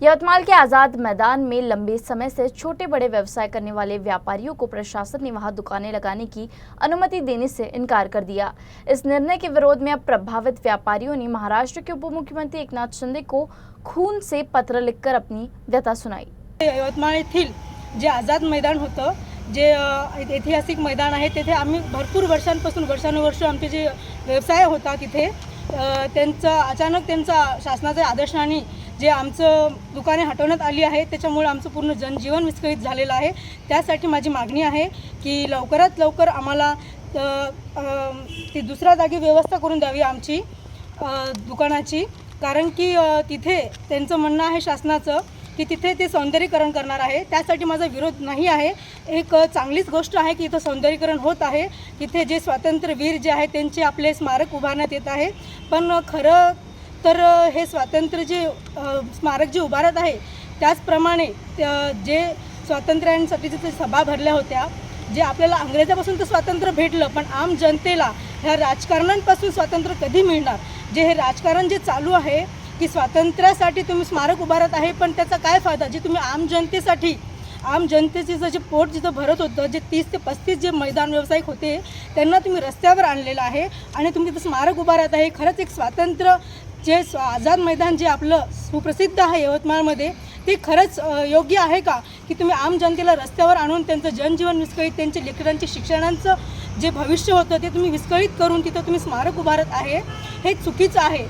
यवतमाल के आज़ाद मैदान में लंबे समय से छोटे बड़े व्यवसाय करने वाले व्यापारियों को प्रशासन ने वहां दुकानें लगाने की अनुमति देने से इनकार कर दिया। इस निर्णय के विरोध में अब प्रभावित व्यापारियों ने महाराष्ट्र के उप मुख्यमंत्री एकनाथ शिंदे को खून से पत्र लिखकर अपनी व्यथा सुनाई। यवतमाळ येथील जे आझाद मैदान होतं, जे ऐतिहासिक मैदान आहे, तेथे आम्ही भरपूर वर्षांपासून वर्षानुवर्ष आमचे जे व्यवसाय होता तिथे अचानक शासनाच्या आदेशाने जे आमचं दुकाने हटवण्यात आली आहे, त्याच्यामुळे आमचं पूर्ण जनजीवन विस्कळीत झालेलं आहे। त्यासाठी माझी मागणी आहे की लवकरात लवकर आम्हाला ती दुसऱ्या जागी व्यवस्था करून द्यावी आमची दुकानाची, कारण की तिथे त्यांचं म्हणणं आहे शासनाचं की तिथे ते सौंदर्यीकरण करणार आहे। त्यासाठी माझा विरोध नाही आहे। एक चांगलीच गोष्ट आहे की इथं सौंदर्यीकरण होत आहे, तिथे जे स्वातंत्र्यवीर जे आहे त्यांचे आपले स्मारक उभारण्यात येत आहे। पण खरं तर हे स्वातंत्र्य जे स्मारक जे उभारत आहे त्याचप्रमाणे जे स्वातंत्र्यासाठी जे सभा भरल्या होत्या, जे आपल्याला अंग्रेजापासून तर स्वातंत्र्य भेटलं, पण आम जनतेला ह्या राजकारण्यांपासून स्वातंत्र्य कधी मिळणार? जे हे राजकारण जे चालू आहे की स्वातंत्र्यासाठी तुम्ही स्मारक उभारत आहे, पण त्याचा काय फायदा? जे तुम्ही आम जनतेचं जे पोट जिथं भरत होतं, जे 30 ते 35 जे मैदान व्यावसायिक होते त्यांना तुम्ही रस्त्यावर आणलेलं आहे आणि तुम्ही तिथं स्मारक उभारत आहे। खरंच एक स्वातंत्र्य जे आझाद मैदान जे आपलं सुप्रसिद्ध आहे यवतमाळमध्ये, ते खरंच योग्य आहे का की तुम्ही आम जनतेला रस्त्यावर आणून त्यांचं जनजीवन विस्कळीत, त्यांच्या लेकरांचे शिक्षणाचं जे भविष्य होतं ते तुम्ही विस्कळीत करून तिथं तुम्ही स्मारक उभारत आहे? हे चुकीचं आहे।